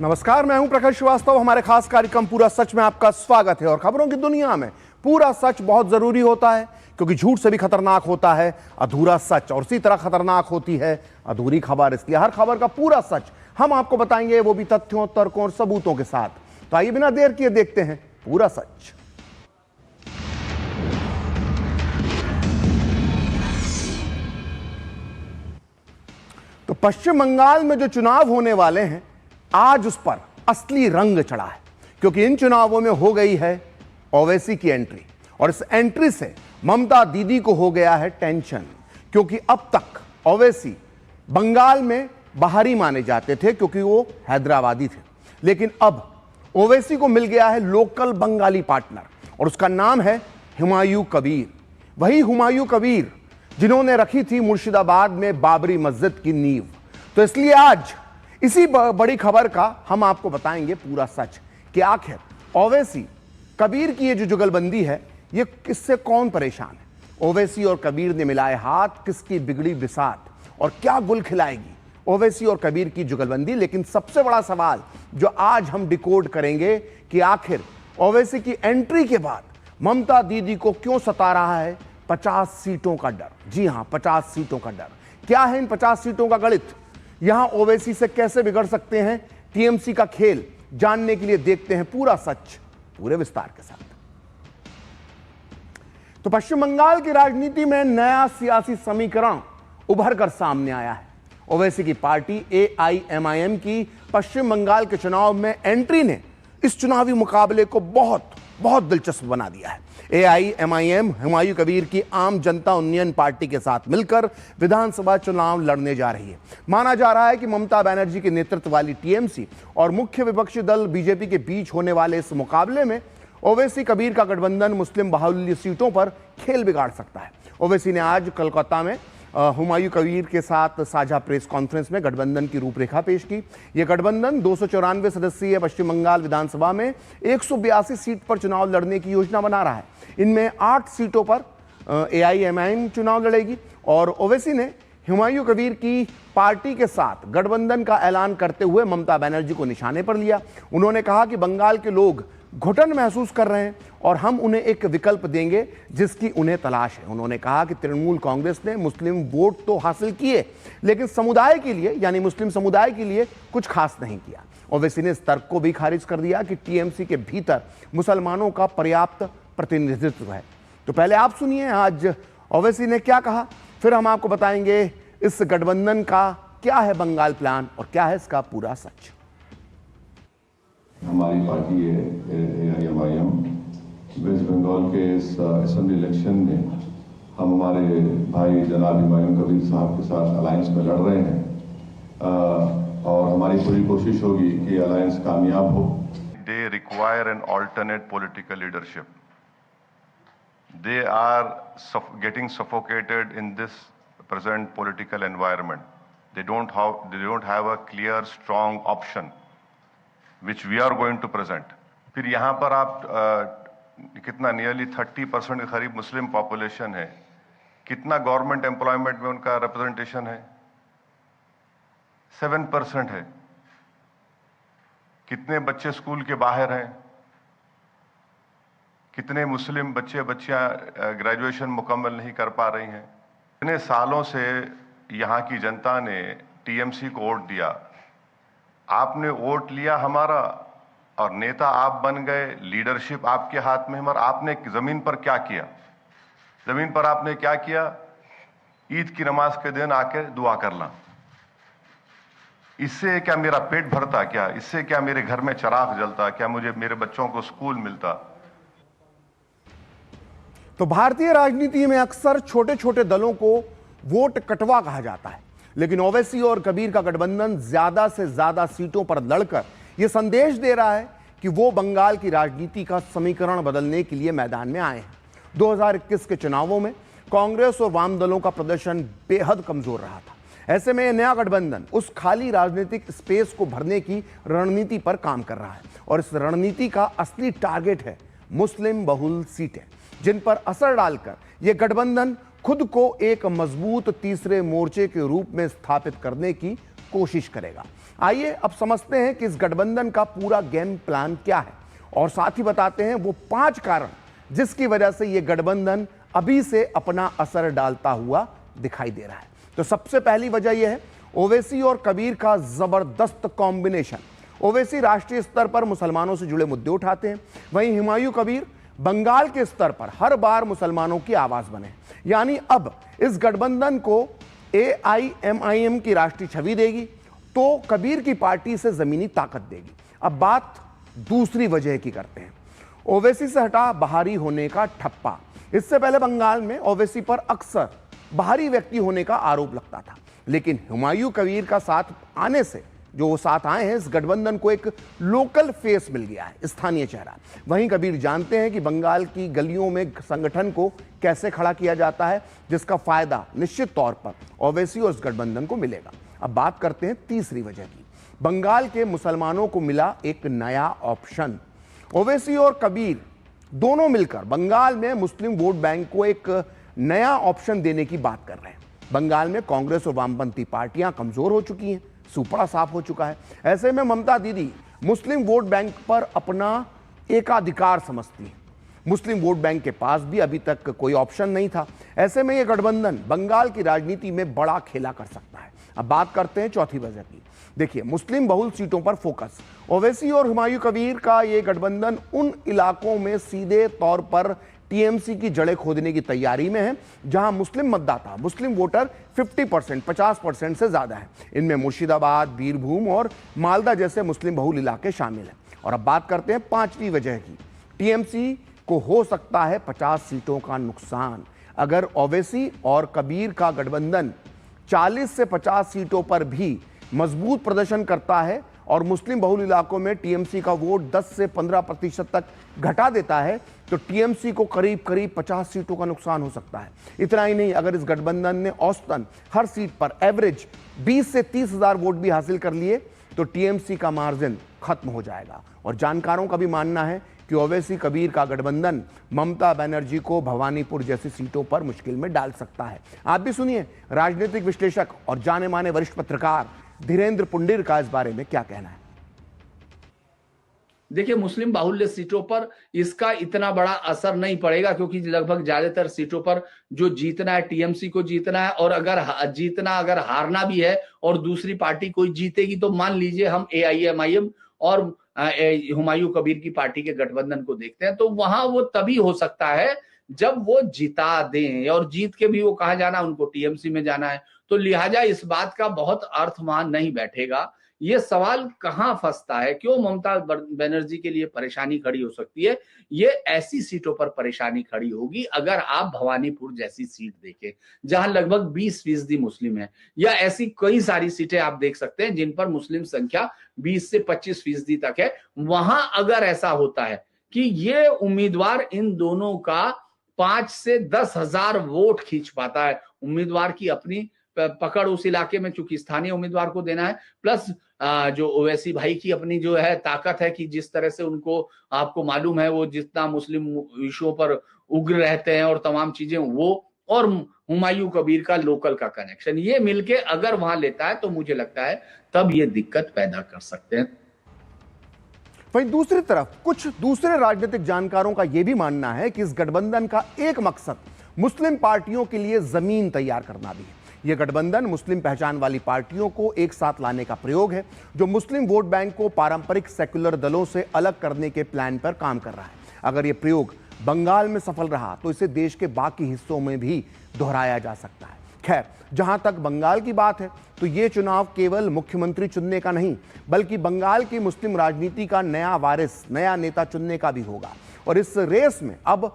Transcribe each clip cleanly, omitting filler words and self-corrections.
नमस्कार, मैं हूं प्रखर श्रीवास्तव। हमारे खास कार्यक्रम पूरा सच में आपका स्वागत है। और खबरों की दुनिया में पूरा सच बहुत जरूरी होता है, क्योंकि झूठ से भी खतरनाक होता है अधूरा सच, और उसी तरह खतरनाक होती है अधूरी खबर। इसलिए हर खबर का पूरा सच हम आपको बताएंगे, वो भी तथ्यों, तर्कों और सबूतों के साथ। तो आइए बिना देर किए देखते हैं पूरा सच। तो पश्चिम बंगाल में जो चुनाव होने वाले हैं, आज उस पर असली रंग चढ़ा है, क्योंकि इन चुनावों में हो गई है ओवैसी की एंट्री। और इस एंट्री से ममता दीदी को हो गया है टेंशन, क्योंकि अब तक ओवैसी बंगाल में बाहरी माने जाते थे, क्योंकि वो हैदराबादी थे। लेकिन अब ओवैसी को मिल गया है लोकल बंगाली पार्टनर, और उसका नाम है हुमायूं कबीर। वही हुमायूं कबीर जिन्होंने रखी थी मुर्शिदाबाद में बाबरी मस्जिद की नींव। तो इसलिए आज इसी बड़ी खबर का हम आपको बताएंगे पूरा सच, कि आखिर ओवैसी कबीर की ये जो जुगलबंदी है, ये किससे कौन परेशान है। ओवैसी और कबीर ने मिलाए हाथ, किसकी बिगड़ी बिसात, और क्या गुल खिलाएगी ओवैसी और कबीर की जुगलबंदी। लेकिन सबसे बड़ा सवाल जो आज हम डिकोड करेंगे, कि आखिर ओवैसी की एंट्री के बाद ममता दीदी को क्यों सता रहा है 50 सीटों का डर। जी हां, 50 सीटों का डर। क्या है इन 50 सीटों का गणित, यहां ओवैसी से कैसे बिगड़ सकते हैं टीएमसी का खेल, जानने के लिए देखते हैं पूरा सच पूरे विस्तार के साथ। तो पश्चिम बंगाल की राजनीति में नया सियासी समीकरण उभर कर सामने आया है। ओवैसी की पार्टी एआईएमआईएम की पश्चिम बंगाल के चुनाव में एंट्री ने इस चुनावी मुकाबले को बहुत बहुत दिलचस्प बना दिया है। एआईएमआईएम हुमायूं कबीर की आम जनता उन्नयन पार्टी के साथ मिलकर विधानसभा चुनाव लड़ने जा रही है। माना जा रहा है कि ममता बनर्जी के नेतृत्व वाली टीएमसी और मुख्य विपक्षी दल बीजेपी के बीच होने वाले इस मुकाबले में ओवैसी कबीर का गठबंधन मुस्लिम बाहुल्य सीटों पर खेल बिगाड़ सकता है। ओवैसी ने आज कोलकाता में हुमायूं कबीर के साथ साझा प्रेस कॉन्फ्रेंस में गठबंधन की रूपरेखा पेश की। यह गठबंधन 294 सदस्यीय पश्चिम बंगाल विधानसभा में 182 सीट पर चुनाव लड़ने की योजना बना रहा है। इनमें 8 सीटों पर एआईएमआईएम चुनाव लड़ेगी। और ओवैसी ने हुमायूं कबीर की पार्टी के साथ गठबंधन का ऐलान करते हुए ममता बनर्जी को निशाने पर लिया। उन्होंने कहा कि बंगाल के लोग घुटन महसूस कर रहे हैं और हम उन्हें एक विकल्प देंगे जिसकी उन्हें तलाश है। उन्होंने कहा कि तृणमूल कांग्रेस ने मुस्लिम वोट तो हासिल किए, लेकिन समुदाय के लिए, यानी मुस्लिम समुदाय के लिए कुछ खास नहीं किया। ओवैसी ने इस तर्क को भी खारिज कर दिया कि टीएमसी के भीतर मुसलमानों का पर्याप्त प्रतिनिधित्व है। तो पहले आप सुनिए आज ओवैसी ने क्या कहा, फिर हम आपको बताएंगे इस गठबंधन का क्या है बंगाल प्लान और क्या है इसका पूरा सच। हमारी पार्टी है एआईएमआईएम, वेस्ट बंगाल के इस असेंबली इलेक्शन में हम हमारे भाई जनाब हुमायूं कबीर साहब के साथ अलायंस में लड़ रहे हैं, और हमारी पूरी कोशिश होगी कि अलायंस कामयाब हो। They require an alternate political leadership. They are getting suffocated in this present political environment. They don't have a clear, strong option, which we are going to present. फिर यहाँ पर आप कितना नियरली 30% के करीब मुस्लिम पॉपुलेशन है, कितना government employment में उनका रिप्रेजेंटेशन है, 7% है। कितने बच्चे स्कूल के बाहर हैं, कितने मुस्लिम बच्चियां ग्रेजुएशन मुकम्मल नहीं कर पा रही हैं। इतने सालों से यहाँ की जनता ने टीएमसी को वोट दिया, आपने वोट लिया हमारा और नेता आप बन गए, लीडरशिप आपके हाथ में है, मगर आपने जमीन पर क्या किया? जमीन पर आपने क्या किया? ईद की नमाज के दिन आके दुआ करना। इससे क्या मेरा पेट भरता? क्या इससे क्या मेरे घर में चिराग जलता? क्या मुझे मेरे बच्चों को स्कूल मिलता? तो भारतीय राजनीति में अक्सर छोटे छोटे दलों को वोट कटवा कहा जाता है, लेकिन ओवैसी और कबीर का गठबंधन ज्यादा से ज्यादा सीटों पर लड़कर यह संदेश दे रहा है कि वो बंगाल की राजनीति का समीकरण बदलने के लिए मैदान में आए हैं। 2021 के चुनावों में कांग्रेस और वाम दलों का प्रदर्शन बेहद कमजोर रहा था। ऐसे में यह नया गठबंधन उस खाली राजनीतिक स्पेस को भरने की रणनीति पर काम कर रहा है, और इस रणनीति का असली टारगेट है मुस्लिम बहुल सीटें, जिन पर असर डालकर यह गठबंधन खुद को एक मजबूत तीसरे मोर्चे के रूप में स्थापित करने की कोशिश करेगा। आइए अब समझते हैं कि इस गठबंधन का पूरा गेम प्लान क्या है और साथ ही बताते हैं वो 5 कारण जिसकी वजह से ये गठबंधन अभी से अपना असर डालता हुआ दिखाई दे रहा है। तो सबसे पहली वजह यह है ओवैसी और कबीर का जबरदस्त कॉम्बिनेशन। ओवैसी राष्ट्रीय स्तर पर मुसलमानों से जुड़े मुद्दे उठाते हैं, वहीं हुमायूं कबीर बंगाल के स्तर पर हर बार मुसलमानों की आवाज बने। यानी अब इस गठबंधन को AIMIM की राष्ट्रीय छवि देगी तो कबीर की पार्टी से जमीनी ताकत देगी। अब बात दूसरी वजह की करते हैं, ओवैसी से हटा बाहरी होने का ठप्पा। इससे पहले बंगाल में ओवैसी पर अक्सर बाहरी व्यक्ति होने का आरोप लगता था, लेकिन हुमायूं कबीर का साथ आने से जो वो साथ आए हैं, इस गठबंधन को एक लोकल फेस मिल गया है, स्थानीय चेहरा। वहीं कबीर जानते हैं कि बंगाल की गलियों में संगठन को कैसे खड़ा किया जाता है, जिसका फायदा निश्चित तौर पर ओवैसी और इस गठबंधन को मिलेगा। अब बात करते हैं तीसरी वजह की, बंगाल के मुसलमानों को मिला एक नया ऑप्शन। ओवैसी और कबीर दोनों मिलकर बंगाल में मुस्लिम वोट बैंक को एक नया ऑप्शन देने की बात कर रहे हैं। बंगाल में कांग्रेस और वामपंथी पार्टियां कमजोर हो चुकी हैं, सुपड़ा साफ हो चुका है। ऐसे में ममता दीदी मुस्लिम वोट बैंक पर अपना एकाधिकार समझती है। मुस्लिम वोट बैंक के पास भी अभी तक कोई ऑप्शन नहीं था। ऐसे में यह गठबंधन बंगाल की राजनीति में बड़ा खेला कर सकता है। अब बात करते हैं चौथी वजह की। देखिए, मुस्लिम बहुल सीटों पर फोकस। ओवैसी और हुमायूं कबीर का यह गठबंधन उन इलाकों में सीधे तौर पर टीएमसी की जड़ें खोदने की तैयारी में है जहां मुस्लिम मतदाता, मुस्लिम वोटर 50%, 50% से ज्यादा है। इनमें मुर्शिदाबाद, बीरभूम और मालदा जैसे मुस्लिम बहुल इलाके शामिल हैं। और अब बात करते हैं पांचवी वजह की। टीएमसी को हो सकता है 50 सीटों का नुकसान। अगर ओवैसी और कबीर का गठबंधन 40 से 50 सीटों पर भी मजबूत प्रदर्शन करता है और मुस्लिम बहुल इलाकों में टीएमसी का वोट 10 से 15% तक घटा देता है, तो टीएमसी को करीब करीब 50 सीटों का नुकसान हो सकता है। इतना ही नहीं, अगर इस गठबंधन ने औसतन हर सीट पर एवरेज 20 से 30 हजार वोट भी हासिल कर लिए तो टीएमसी का मार्जिन खत्म हो जाएगा। और जानकारों का भी मानना है कि ओवैसी कबीर का गठबंधन ममता बनर्जी को भवानीपुर जैसी सीटों पर मुश्किल में डाल सकता है। आप भी सुनिए राजनीतिक विश्लेषक और जाने माने वरिष्ठ पत्रकार धीरेन्द्र पुंडीर का इस बारे में क्या कहना है। देखिए, मुस्लिम बाहुल्य सीटों पर इसका इतना बड़ा असर नहीं पड़ेगा क्योंकि लगभग ज्यादातर सीटों पर जो जीतना है टीएमसी को जीतना है, और अगर हारना भी है और दूसरी पार्टी कोई जीतेगी तो मान लीजिए हम AIMIM और हुमायूं कबीर की पार्टी के गठबंधन को देखते हैं, तो वहां वो तभी हो सकता है जब वो जिता दें, और जीत के भी वो कहाँ जाना, उनको टीएमसी में जाना है। तो लिहाजा इस बात का बहुत अर्थमान नहीं बैठेगा। ये सवाल कहां फंसता है, क्यों ममता बनर्जी के लिए परेशानी खड़ी हो सकती है, ये ऐसी सीटों पर परेशानी खड़ी होगी अगर आप भवानीपुर जैसी सीट देखें जहां लगभग 20% मुस्लिम है, या ऐसी कई सारी सीटें आप देख सकते हैं जिन पर मुस्लिम संख्या 20 से 25% तक है। वहां अगर ऐसा होता है कि ये उम्मीदवार इन दोनों का 5 से 10 हजार वोट खींच पाता है, उम्मीदवार की अपनी पकड़ उस इलाके में चूंकि स्थानीय उम्मीदवार को देना है, प्लस जो ओवैसी भाई की अपनी जो है ताकत है कि जिस तरह से उनको आपको मालूम है वो जितना मुस्लिम इशुओं पर उग्र रहते हैं और तमाम चीजें, वो और हुमायूं कबीर का लोकल का कनेक्शन, ये मिलके अगर वहां लेता है तो मुझे लगता है तब ये दिक्कत पैदा कर सकते हैं। वहीं दूसरी तरफ कुछ दूसरे राजनीतिक जानकारों का यह भी मानना है कि इस गठबंधन का एक मकसद मुस्लिम पार्टियों के लिए जमीन तैयार करना भी है। यह गठबंधन मुस्लिम पहचान वाली पार्टियों को एक साथ लाने का प्रयोग है जो मुस्लिम वोट बैंक को पारंपरिक सेक्युलर दलों से अलग करने के प्लान पर काम कर रहा है। अगर यह प्रयोग बंगाल में सफल रहा तो इसे देश के बाकी हिस्सों में भी दोहराया जा सकता है। खैर, जहां तक बंगाल की बात है तो यह चुनाव केवल मुख्यमंत्री चुनने का नहीं बल्कि बंगाल की मुस्लिम राजनीति का नया वारिस, नया नेता चुनने का भी होगा। और इस रेस में अब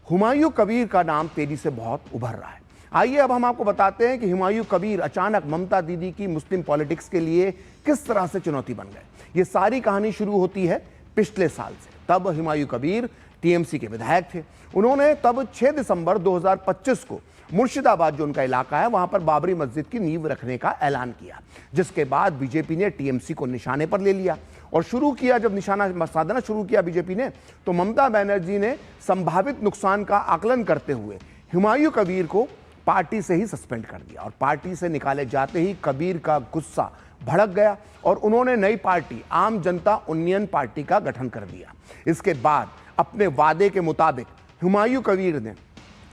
हुमायूं कबीर का नाम तेजी से बहुत उभर रहा है। आइए अब हम आपको बताते हैं कि हुमायूं कबीर अचानक ममता दीदी की मुस्लिम पॉलिटिक्स के लिए किस तरह से चुनौती बन गए। ये सारी कहानी शुरू होती है पिछले साल से। तब हुमायूं कबीर टीएमसी के विधायक थे। उन्होंने तब 6 दिसंबर 2025 को मुर्शिदाबाद जो उनका इलाका है वहां पर बाबरी मस्जिद की नींव रखने का ऐलान किया, जिसके बाद बीजेपी ने टीएमसी को निशाने पर ले लिया और शुरू किया। जब निशाना साधना शुरू किया बीजेपी ने तो ममता बनर्जी ने संभावित नुकसान का आकलन करते हुए हुमायूं कबीर को पार्टी से ही सस्पेंड कर दिया और पार्टी से निकाले जाते ही कबीर का गुस्सा भड़क गया और उन्होंने नई पार्टी आम जनता उन्नयन पार्टी का गठन कर दिया। इसके बाद अपने वादे के मुताबिक हुमायूं कबीर ने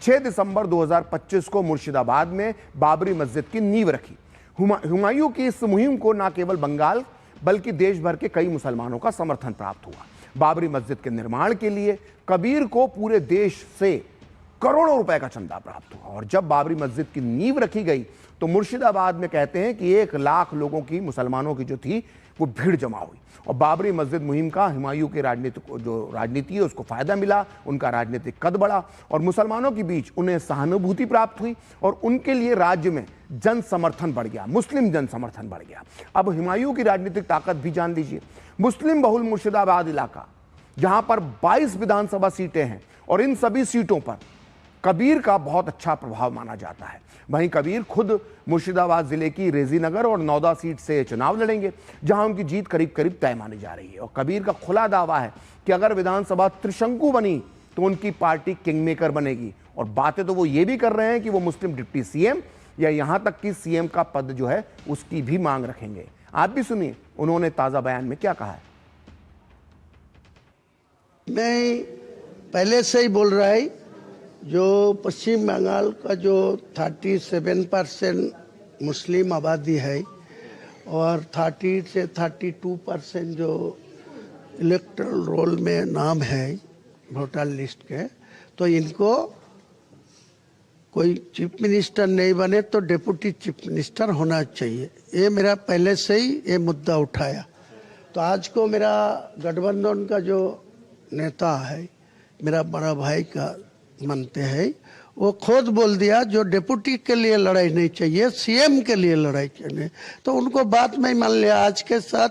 6 दिसंबर 2025 को मुर्शिदाबाद में बाबरी मस्जिद की नींव रखी। हुमायूं की इस मुहिम को न केवल बंगाल बल्कि देश भर के कई मुसलमानों का समर्थन प्राप्त हुआ। बाबरी मस्जिद के निर्माण के लिए कबीर को पूरे देश से करोड़ों रुपए का चंदा प्राप्त हुआ और जब बाबरी मस्जिद की नींव रखी गई तो मुर्शिदाबाद में कहते हैं कि 1 लाख लोगों की, मुसलमानों की जो थी वो भीड़ जमा हुई और बाबरी मस्जिद मुहिम का हुमायूं के राजनीति है उसको फायदा मिला, उनका राजनीतिक कद बढ़ा और मुसलमानों के बीच उन्हें सहानुभूति प्राप्त हुई और उनके लिए राज्य में जन समर्थन बढ़ गया, मुस्लिम जन समर्थन बढ़ गया। अब हुमायूं की राजनीतिक ताकत भी जान लीजिए। मुस्लिम बहुल मुर्शिदाबाद इलाका जहां पर 22 विधानसभा सीटें हैं और इन सभी सीटों पर कबीर का बहुत अच्छा प्रभाव माना जाता है। वहीं कबीर खुद मुर्शिदाबाद जिले की रेजीनगर और नौदा सीट से चुनाव लड़ेंगे जहां उनकी जीत करीब करीब तय मानी जा रही है और कबीर का खुला दावा है कि अगर विधानसभा त्रिशंकु बनी तो उनकी पार्टी किंग मेकर बनेगी और बातें तो वो ये भी कर रहे हैं कि वो मुस्लिम डिप्टी सीएम या यहां तक कि सीएम का पद जो है उसकी भी मांग रखेंगे। आप भी सुनिए उन्होंने ताजा बयान में क्या कहा है। मैं पहले से ही बोल रहा है जो पश्चिम बंगाल का जो 37% मुस्लिम आबादी है और 30 से 32% जो इलेक्टोरल रोल में नाम है वोटर लिस्ट के, तो इनको कोई चीफ मिनिस्टर नहीं बने तो डिप्टी चीफ मिनिस्टर होना चाहिए। ये मेरा पहले से ही ये मुद्दा उठाया। तो आज को मेरा गठबंधन का जो नेता है, मेरा बड़ा भाई का मानते हैं, वो खुद बोल दिया जो डिप्टी के लिए लड़ाई नहीं चाहिए, सीएम के लिए लड़ाई चाहिए। तो उनको बात में मान लिया। आज के साथ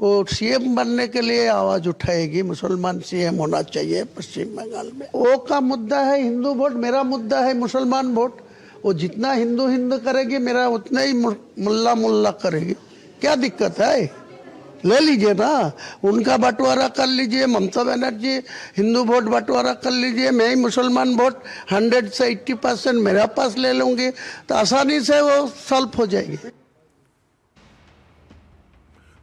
वो सीएम बनने के लिए आवाज उठाएगी, मुसलमान सीएम होना चाहिए पश्चिम बंगाल में। वो का मुद्दा है हिंदू वोट, मेरा मुद्दा है मुसलमान वोट। वो जितना हिंदू हिंदू करेगी मेरा उतना ही मुल्ला मुल्ला करेगी। क्या दिक्कत है? ले लीजिए ना, उनका बंटवारा कर लीजिए। ममता बनर्जी हिंदू वोट बंटवारा कर लीजिए, मैं ही मुसलमान वोट 100 से 80% मेरा पास ले लूंगी, तो आसानी से वो सॉल्व हो जाएगी।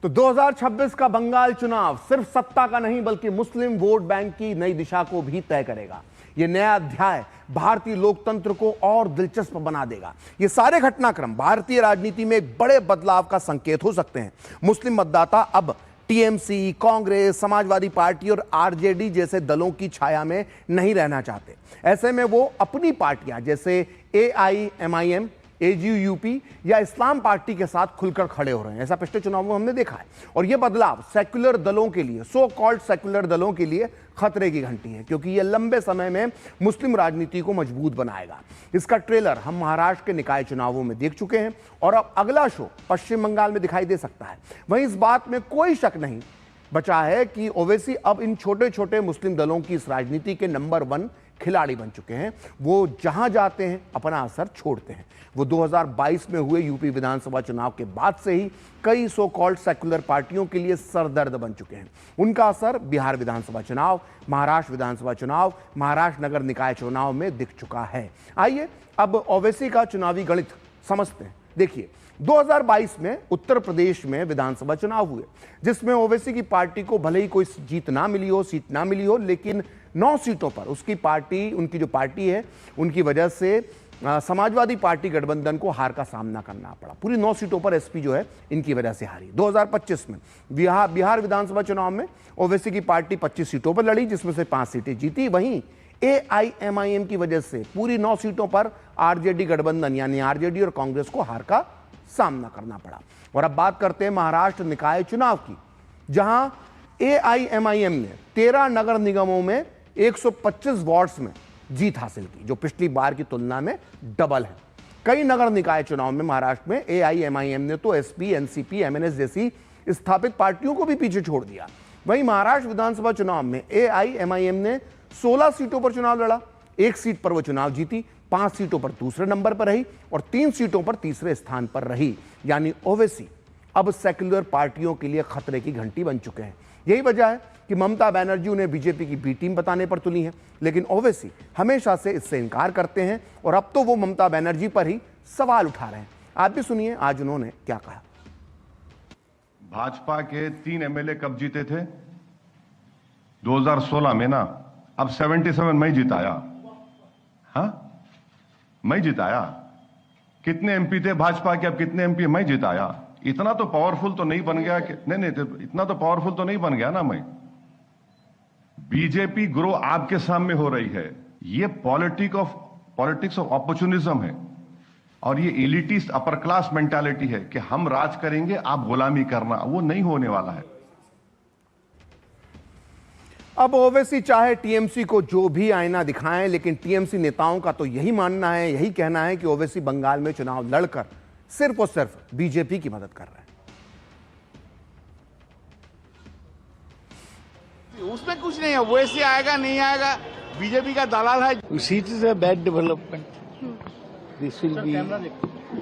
तो 2026 का बंगाल चुनाव सिर्फ सत्ता का नहीं बल्कि मुस्लिम वोट बैंक की नई दिशा को भी तय करेगा। यह नया अध्याय भारतीय लोकतंत्र को और दिलचस्प बना देगा। ये सारे घटनाक्रम भारतीय राजनीति में एक बड़े बदलाव का संकेत हो सकते हैं। मुस्लिम मतदाता अब टीएमसी, कांग्रेस, समाजवादी पार्टी और आरजेडी जैसे दलों की छाया में नहीं रहना चाहते। ऐसे में वो अपनी पार्टियां जैसे AIMIM, AGUP या इस्लाम पार्टी के साथ खुलकर खड़े हो रहे हैं। ऐसा पिछले चुनावों में हमने देखा है और यह बदलाव सेक्युलर दलों के लिए, सो कॉल्ड सेक्युलर दलों के लिए खतरे की घंटी है क्योंकि यह लंबे समय में मुस्लिम राजनीति को मजबूत बनाएगा। इसका ट्रेलर हम महाराष्ट्र के निकाय चुनावों में देख चुके हैं और अब अगला शो पश्चिम बंगाल में दिखाई दे सकता है। वहीं इस बात में कोई शक नहीं बचा है कि ओवैसी अब इन छोटे छोटे मुस्लिम दलों की इस राजनीति के नंबर 1 खिलाड़ी बन चुके हैं। वो जहां जाते हैं अपना असर छोड़ते हैं। वो 2022 में हुए यूपी विधानसभा चुनाव के बाद से ही कई सो कॉल्ड सेक्युलर पार्टियों के लिए सरदर्द बन चुके हैं। उनका असर बिहार विधानसभा चुनाव, महाराष्ट्र विधानसभा चुनाव, महाराष्ट्र नगर निकाय चुनाव में दिख चुका है। आइए अब ओवैसी का चुनावी गणित समझते हैं। देखिए 2022 में उत्तर प्रदेश में विधानसभा चुनाव हुए जिसमें ओवैसी की पार्टी को भले ही कोई जीत ना मिली हो, सीट ना मिली हो, लेकिन 9 सीटों पर उसकी पार्टी, उनकी जो पार्टी है उनकी वजह से समाजवादी पार्टी गठबंधन को हार का सामना करना पड़ा। पूरी 9 सीटों पर एसपी जो है इनकी वजह से हारी। 2025 में बिहार विधानसभा चुनाव में ओवैसी की पार्टी 25 सीटों पर लड़ी जिसमें से 5 सीटें जीती। वहीं AIMIM की वजह से पूरी 9 सीटों पर आरजेडी गठबंधन यानी आरजेडी और कांग्रेस को हार का सामना करना पड़ा। और अब बात करते हैं महाराष्ट्र निकाय चुनाव की, जहां AIMIM ने 13 नगर निगमों में 125 वार्ड्स में जीत हासिल की, जो पिछली बार की तुलना में डबल है। कई नगर निकाय चुनाव में महाराष्ट्र में AIMIM ने तो SP, NCP, MNS जैसी स्थापित पार्टियों को भी पीछे छोड़ दिया। वहीं महाराष्ट्र विधानसभा चुनाव में AIMIM ने 16 सीटों पर चुनाव लड़ा, 1 सीट पर वो चुनाव जीती, 5 सीटों पर दूसरे नंबर पर रही और 3 सीटों पर तीसरे स्थान पर रही। यानी ओवैसी अब सेक्युलर पार्टियों के लिए खतरे की घंटी बन चुके हैं। यही वजह है कि ममता बनर्जी उन्हें बीजेपी की बी टीम बताने पर तुली है, लेकिन ओवैसी हमेशा से इससे इनकार करते हैं और अब तो वो ममता बनर्जी पर ही सवाल उठा रहे हैं। आप भी सुनिए आज उन्होंने क्या कहा। भाजपा के 3 एमएलए कब जीते थे? 2016 में ना। अब 77 मैं जिताया। हाँ, मैं जिताया। कितने एमपी थे भाजपा के, अब कितने एमपी? मैं जिताया। इतना तो पावरफुल तो नहीं बन गया कि नहीं, इतना तो पावरफुल तो नहीं बन गया ना मैं। बीजेपी ग्रो आपके सामने हो रही है। ये पॉलिटिक्स ऑफ अपॉर्चुनिज्म है और ये एलिटिस्ट अपर क्लास मेंटालिटी है कि हम राज करेंगे, आप गुलामी करना। वो नहीं होने वाला है। अब ओवैसी चाहे टीएमसी को जो भी आईना दिखाएं, लेकिन टीएमसी नेताओं का तो यही मानना है, यही कहना है कि ओवैसी बंगाल में चुनाव लड़कर सिर्फ और सिर्फ बीजेपी की मदद कर रहे हैं। उसमें कुछ नहीं है, वैसे आएगा नहीं आएगा, बीजेपी का दलाल है। It is a bad development. This will be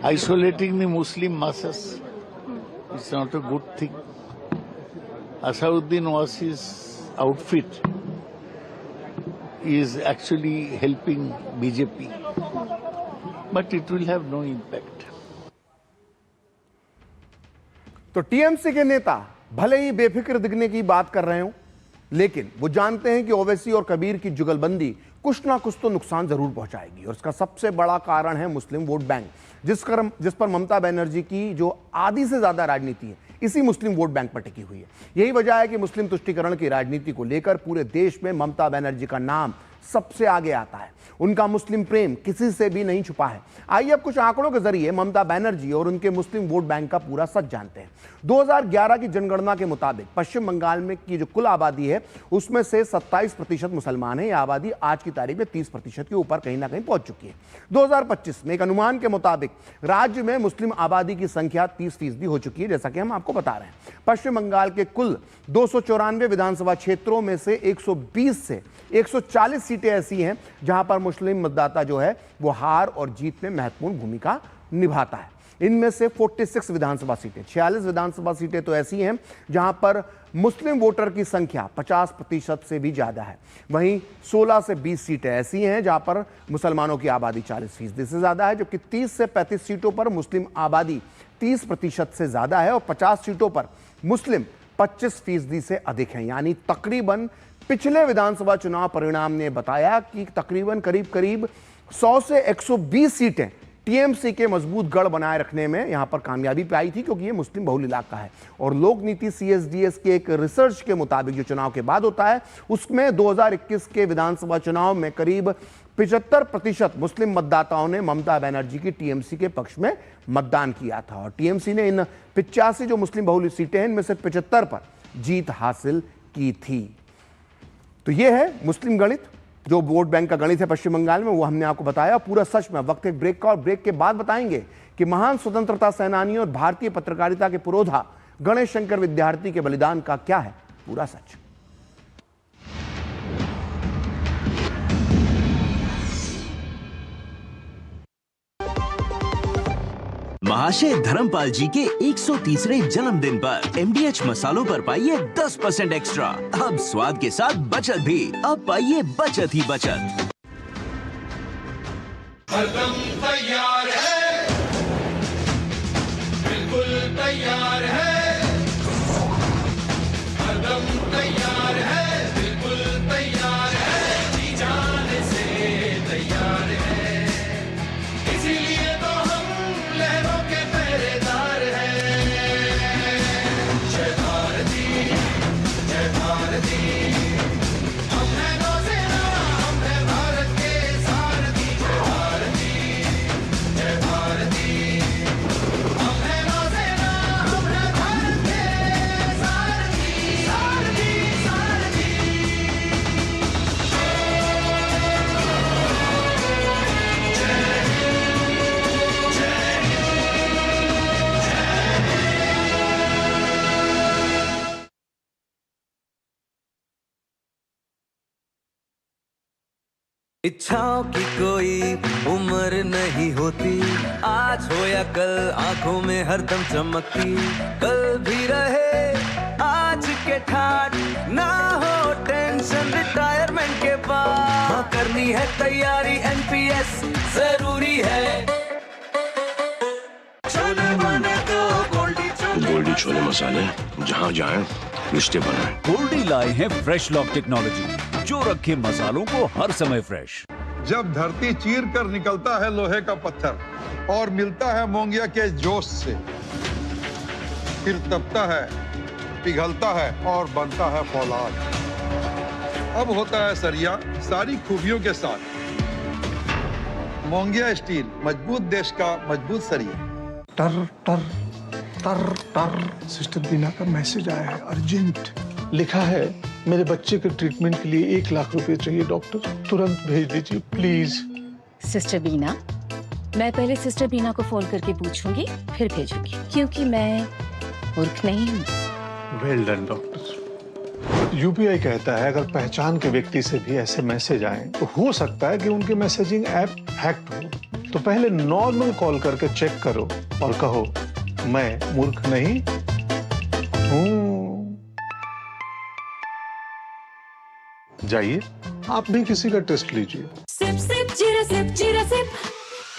isolating the Muslim masses. It's not a good thing. Asauddin Owaisi's outfit is actually helping BJP, but it will have no impact. तो TMC के नेता भले ही बेफिक्र दिखने की बात कर रहे हो, लेकिन वो जानते हैं कि ओवैसी और कबीर की जुगलबंदी कुछ ना कुछ तो नुकसान जरूर पहुंचाएगी। और इसका सबसे बड़ा कारण है मुस्लिम वोट बैंक, जिस पर ममता बनर्जी की जो आधी से ज्यादा राजनीति है इसी मुस्लिम वोट बैंक पर टिकी हुई है। यही वजह है कि मुस्लिम तुष्टीकरण की राजनीति को लेकर पूरे देश में ममता बनर्जी का नाम सबसे आगे आता है। उनका मुस्लिम प्रेम किसी से भी नहीं छुपा है। आइए अब कुछ आंकड़ों के जरिए ममता बनर्जी और उनके मुस्लिम वोट बैंक का पूरा सच जानते हैं। 2011 की जनगणना के मुताबिक पश्चिम बंगाल में की जो कुल आबादी है उसमें से 27% मुसलमान है। यह आबादी आज की तारीख में 30% के ऊपर कहीं ना कहीं पहुंच चुकी है। 2025 में एक अनुमान के मुताबिक राज्य में मुस्लिम आबादी की संख्या 30% हो चुकी है, जैसा कि हम आपको बता रहे हैं। पश्चिम बंगाल के कुल 294 विधानसभा क्षेत्रों में से 120 से 140 सीटें ऐसी हैं जहां पर मुस्लिम मतदाता जो है वो हार और जीत में महत्वपूर्ण भूमिका निभाता है। इनमें से 46 विधानसभा सीटें, 46 विधानसभा सीटें तो ऐसी हैं जहां पर मुस्लिम वोटर की संख्या 50% से भी ज्यादा है। वहीं 16 से 20 सीटें ऐसी हैं जहां पर मुसलमानों की आबादी 40% से ज्यादा है, जबकि 30 से 35 सीटों पर मुस्लिम आबादी 30% से ज्यादा है और 50 सीटों पर मुस्लिम 25% से अधिक है। यानी तकरीबन पिछले विधानसभा चुनाव परिणाम ने बताया कि तकरीबन करीब 100 से 120 सीटें टीएमसी के मजबूत गढ़ बनाए रखने में यहां पर कामयाबी पाई थी, क्योंकि ये मुस्लिम बहुल इलाका है। और लोक नीति सीएसडीएस के एक रिसर्च के मुताबिक जो चुनाव के बाद होता है उसमें 2021 के विधानसभा चुनाव में करीब 75% मुस्लिम मतदाताओं ने ममता बनर्जी की टीएमसी के पक्ष में मतदान किया था। और टीएमसी ने इन 85 जो मुस्लिम बहुल सीटें हैं इनमें से 75 पर जीत हासिल की थी। तो यह है मुस्लिम गणित, जो वोट बैंक का गणित है पश्चिम बंगाल में, वो हमने आपको बताया। पूरा सच में वक्त एक ब्रेक का, और ब्रेक के बाद बताएंगे कि महान स्वतंत्रता सेनानी और भारतीय पत्रकारिता के पुरोधा गणेश शंकर विद्यार्थी के बलिदान का क्या है पूरा सच। महाशय धर्मपाल जी के 130वें जन्मदिन पर एमडीएच मसालों पर पाइए 10% एक्स्ट्रा। अब स्वाद के साथ बचत भी, अब पाइए बचत ही बचत। हरदम तैयार है, बिल्कुल तैयार है, हरदम तैयार है, बिल्कुल तैयार है, जी जाने से तैयार है, इसीलिए तो हम लहरों के पहरेदार हैं। जय भारती, जय भारती, हम हैं नौसेना, हम हैं भारत के सारथी। जय भारती, जय भारती, हम हैं नौसेना, हम हैं भारत के सारथी, सारथी, सारथी। इच्छाओं की कोई उम्र नहीं होती, आज हो या कल आंखों में हरदम चमकती, कल भी रहे आज के ठाट, ना हो टेंशन रिटायरमेंट के बाद, हाँ करनी है तैयारी एनपीएस जरूरी है, चोले बने तो गोल्डी छोले मसाले जहाँ जाएं रिश्ते बनाएं। गोल्डी लाए हैं फ्रेश लॉक टेक्नोलॉजी जो रखे मसालों को हर समय फ्रेश। जब धरती चीर कर निकलता है लोहे का पत्थर और मिलता है मोंगिया के जोश से, फिर तपता है, पिघलता है और बनता है फौलाद। अब होता है सरिया सारी खूबियों के साथ। मोंगिया स्टील, मजबूत देश का मजबूत सरिया। टर टर टर टर सिस्टर बीना का मैसेज आया है, अर्जेंट। लिखा है मेरे बच्चे के ट्रीटमेंट के लिए 1 लाख रुपए चाहिए डॉक्टर, तुरंत भेज दीजिए प्लीज। सिस्टर बीना, मैं पहले सिस्टर बीना को फोन करके पूछूंगी फिर भेजूंगी, क्योंकि मैं मूर्ख नहीं हूँ। Well done doctor. यूपीआई कहता है अगर पहचान के व्यक्ति से भी ऐसे मैसेज आए तो हो सकता है कि उनके मैसेजिंग ऐप हैक्ड हो। तो पहले नॉर्मल कॉल करके चेक करो और कहो मैं मूर्ख नहीं हूँ। जाइए आप भी किसी का टेस्ट लीजिए। सिप सिप जीरा सिप जीरा सिप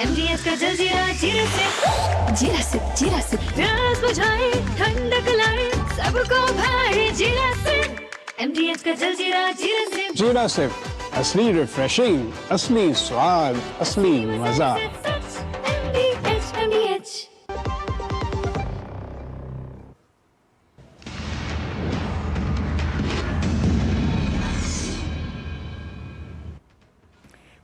एमडीएच का जलजीरा जीरा सिप जीरा सिप जीरा सिप प्यास बुझाए ठंडक लाए सबको भाए जीरा सिप एमडीएच का जलजीरा जीरा सिप। जीरा सिप असली रिफ्रेशिंग, असली स्वाद, असली मजा। एमडीएच।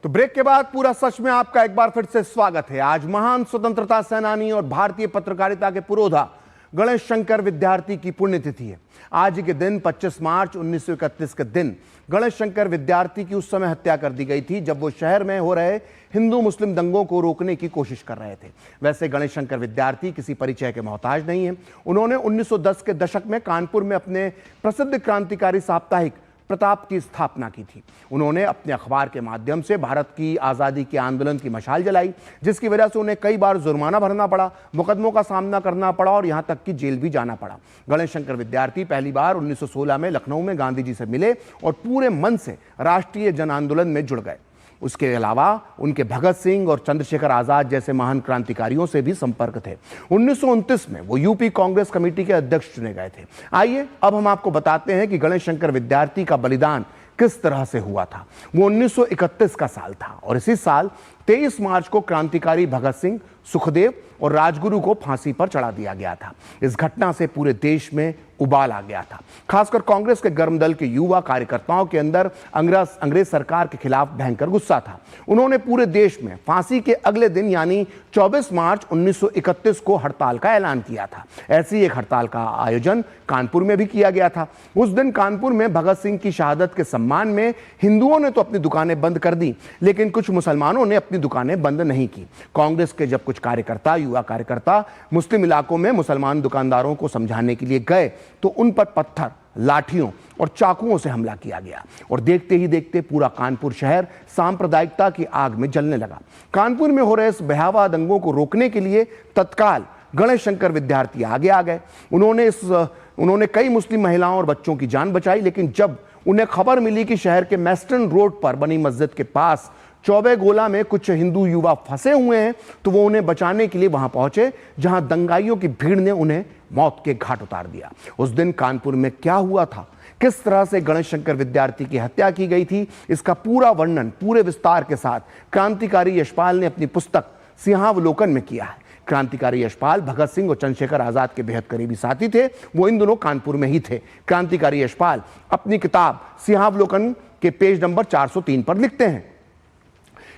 तो ब्रेक के बाद पूरा सच में आपका एक बार फिर से स्वागत है। आज महान स्वतंत्रता सेनानी और भारतीय पत्रकारिता के पुरोधा गणेश शंकर विद्यार्थी की पुण्यतिथि है। आज के दिन 25 मार्च 1931 के दिन गणेश शंकर विद्यार्थी की उस समय हत्या कर दी गई थी जब वो शहर में हो रहे हिंदू मुस्लिम दंगों को रोकने की कोशिश कर रहे थे। वैसे गणेश शंकर विद्यार्थी किसी परिचय के मोहताज नहीं है। उन्होंने 1910 के दशक में कानपुर में अपने प्रसिद्ध क्रांतिकारी साप्ताहिक प्रताप की स्थापना की थी। उन्होंने अपने अखबार के माध्यम से भारत की आज़ादी के आंदोलन की मशाल जलाई, जिसकी वजह से उन्हें कई बार जुर्माना भरना पड़ा, मुकदमों का सामना करना पड़ा और यहां तक कि जेल भी जाना पड़ा। गणेश शंकर विद्यार्थी पहली बार 1916 में लखनऊ में गांधी जी से मिले और पूरे मन से राष्ट्रीय जन आंदोलन में जुड़ गए। उसके अलावा उनके भगत सिंह और चंद्रशेखर आजाद जैसे महान क्रांतिकारियों से भी संपर्क थे। 1929 में वो यूपी कांग्रेस कमेटी के अध्यक्ष चुने गए थे। आइए अब हम आपको बताते हैं कि गणेश शंकर विद्यार्थी का बलिदान किस तरह से हुआ था। वो 1931 का साल था और इसी साल 23 मार्च को क्रांतिकारी भगत सिंह, सुखदेव और राजगुरु को फांसी पर चढ़ा दिया गया था। इस घटना से पूरे देश में उबाल आ गया था। खासकर कांग्रेस के गर्म दल के युवा कार्यकर्ताओं के अंदर अंग्रेज सरकार के खिलाफ भयंकर गुस्सा था। उन्होंने पूरे देश में फांसी के अगले दिन यानी 24 मार्च 1931 को हड़ताल का ऐलान किया था। ऐसी एक हड़ताल का आयोजन कानपुर में भी किया गया था। उस दिन कानपुर में भगत सिंह की शहादत के सम्मान में हिंदुओं ने तो अपनी दुकानें बंद कर दी, लेकिन कुछ मुसलमानों ने अपनी दुकानें बंद नहीं की। कांग्रेस के जब कुछ कार्यकर्ता, युवा कार्यकर्ता मुस्लिम इलाकों में मुसलमान दुकानदारों को समझाने के लिए गए तो उन पर पत्थर, लाठियों और चाकुओं से हमला किया गया और देखते ही देखते पूरा कानपुर शहर सांप्रदायिकता की आग में जलने लगा। कानपुर में हो रहे इस भयावह दंगों को रोकने के लिए तत्काल गणेश शंकर विद्यार्थी आगे आ गए। उन्होंने कई मुस्लिम महिलाओं और बच्चों की जान बचाई, लेकिन जब उन्हें खबर मिली कि शहर के मेस्टन रोड पर बनी मस्जिद के पास चौबे गोला में कुछ हिंदू युवा फंसे हुए हैं तो वो उन्हें बचाने के लिए वहां पहुंचे, जहां दंगाइयों की भीड़ ने उन्हें मौत के घाट उतार दिया। उस दिन कानपुर में क्या हुआ था, किस तरह से गणेश शंकर विद्यार्थी की हत्या की गई थी, इसका पूरा वर्णन पूरे विस्तार के साथ क्रांतिकारी यशपाल ने अपनी पुस्तक सिंहावलोकन में किया है। क्रांतिकारी यशपाल भगत सिंह और चंद्रशेखर आजाद के बेहद करीबी साथी थे। वो इन दोनों कानपुर में ही थे। क्रांतिकारी यशपाल अपनी किताब सिंहावलोकन के पेज नंबर 403 पर लिखते हैं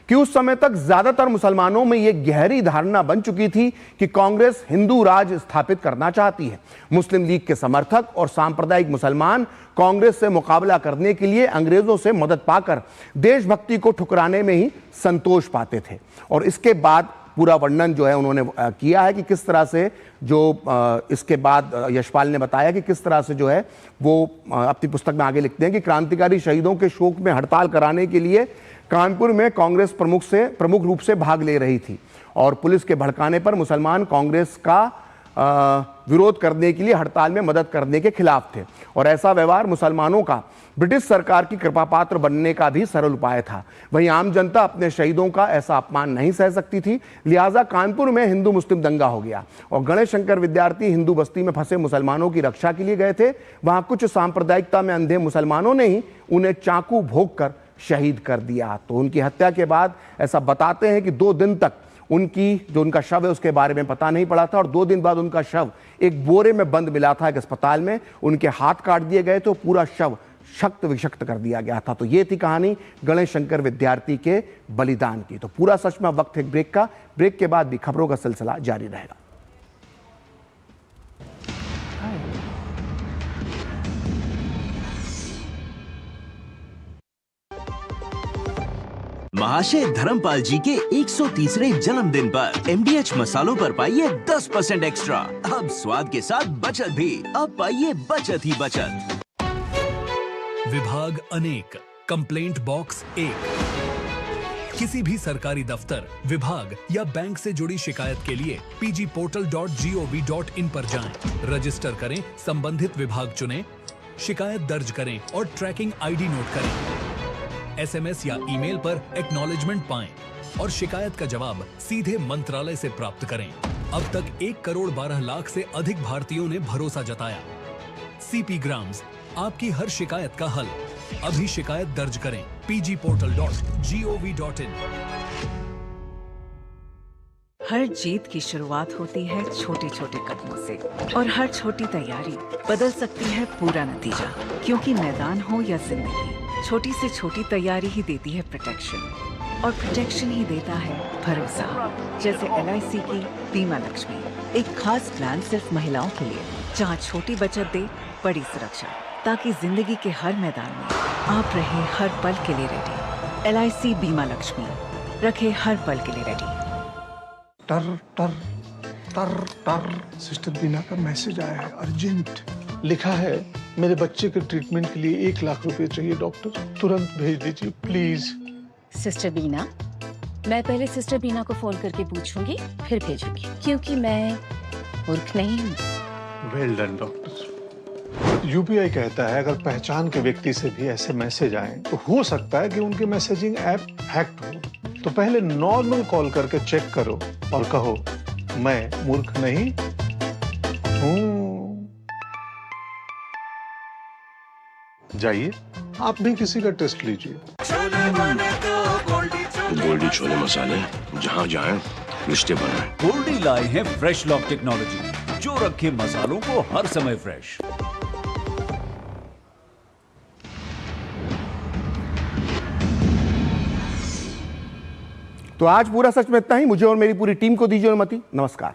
कि उस समय तक ज्यादातर मुसलमानों में यह गहरी धारणा बन चुकी थी कि कांग्रेस हिंदू राज स्थापित करना चाहती है। मुस्लिम लीग के समर्थक और सांप्रदायिक मुसलमान कांग्रेस से मुकाबला करने के लिए अंग्रेजों से मदद पाकर देशभक्ति को ठुकराने में ही संतोष पाते थे। और इसके बाद पूरा वर्णन जो है उन्होंने किया है कि किस तरह से इसके बाद यशपाल ने बताया कि किस तरह से जो है वो अपनी पुस्तक में आगे लिखते हैं कि क्रांतिकारी शहीदों के शोक में हड़ताल कराने के लिए कानपुर में कांग्रेस प्रमुख रूप से भाग ले रही थी और पुलिस के भड़काने पर मुसलमान कांग्रेस का विरोध करने के लिए हड़ताल में मदद करने के खिलाफ थे और ऐसा व्यवहार मुसलमानों का ब्रिटिश सरकार की कृपा पात्र बनने का भी सरल उपाय था। वहीं आम जनता अपने शहीदों का ऐसा अपमान नहीं सह सकती थी, लिहाजा कानपुर में हिंदू मुस्लिम दंगा हो गया और गणेश शंकर विद्यार्थी हिंदू बस्ती में फंसे मुसलमानों की रक्षा के लिए गए थे। वहां कुछ सांप्रदायिकता में अंधे मुसलमानों ने ही उन्हें चाकू भोंक कर शहीद कर दिया। तो उनकी हत्या के बाद ऐसा बताते हैं कि 2 दिन तक उनका शव है उसके बारे में पता नहीं पड़ा था और 2 दिन बाद उनका शव एक बोरे में बंद मिला था एक अस्पताल में। उनके हाथ काट दिए गए तो पूरा शव शक्त विशक्त कर दिया गया था। तो ये थी कहानी गणेश शंकर विद्यार्थी के बलिदान की। तो पूरा सच में वक्त है ब्रेक का, ब्रेक के बाद भी खबरों का सिलसिला जारी रहेगा। महाशय धर्मपाल जी के 130वें जन्मदिन पर एमडीएच मसालों पर पाइए 10% एक्स्ट्रा। अब स्वाद के साथ बचत भी। अब पाइए बचत ही बचत। विभाग अनेक, कंप्लेंट बॉक्स 1। किसी भी सरकारी दफ्तर, विभाग या बैंक से जुड़ी शिकायत के लिए pgportal.gov.in पर जाएं, रजिस्टर करें, संबंधित विभाग चुनें, शिकायत दर्ज करें और ट्रैकिंग आईडी नोट करें। एसएमएस या ईमेल पर एक्नॉलेजमेंट पाएं और शिकायत का जवाब सीधे मंत्रालय से प्राप्त करें। अब तक 1 करोड़ 12 लाख से अधिक भारतीयों ने भरोसा जताया। सीपी ग्राम्स, आपकी हर शिकायत का हल। अभी शिकायत दर्ज करें pgportal.gov.in। हर जीत की शुरुआत होती है छोटे छोटे कदमों से और हर छोटी तैयारी बदल सकती है पूरा नतीजा। क्योंकि मैदान हो या जिंदगी, छोटी से छोटी तैयारी ही देती है प्रोटेक्शन और प्रोटेक्शन ही देता है भरोसा। जैसे LIC की बीमा लक्ष्मी, एक खास प्लान सिर्फ महिलाओं के लिए, जहां छोटी बचत दे बड़ी सुरक्षा, ताकि जिंदगी के हर मैदान में आप रहे हर पल के लिए रेडी। LIC बीमा लक्ष्मी, रखे हर पल के लिए रेडी। टर टर टर टर सिस्टर बीना का मैसेज आया है, अर्जेंट। लिखा है, मेरे बच्चे के ट्रीटमेंट के लिए 1 लाख रुपए चाहिए डॉक्टर, तुरंत भेज दीजिए प्लीज। सिस्टर बीना, मैं पहले सिस्टर बीना को फोन करके पूछूंगी फिर भेजूंगी, क्योंकि मैं मूर्ख नहीं हूँ। Well done doctor. यूपीआई कहता है अगर पहचान के व्यक्ति से भी ऐसे मैसेज आए तो हो सकता है कि उनके मैसेजिंग ऐप हैक्ड हो। तो पहले नॉर्मल कॉल करके चेक करो और कहो मैं मूर्ख नहीं हूँ। जाइए आप भी किसी का टेस्ट लीजिए। गोल्डी छोले मसाले, जहाँ जाएं रिश्ते बनाएं। गोल्डी लाए हैं फ्रेश लॉक टेक्नोलॉजी, जो रखे मसालों को हर समय फ्रेश। तो आज पूरा सच में इतना ही। मुझे और मेरी पूरी टीम को दीजिए अनुमति। नमस्कार।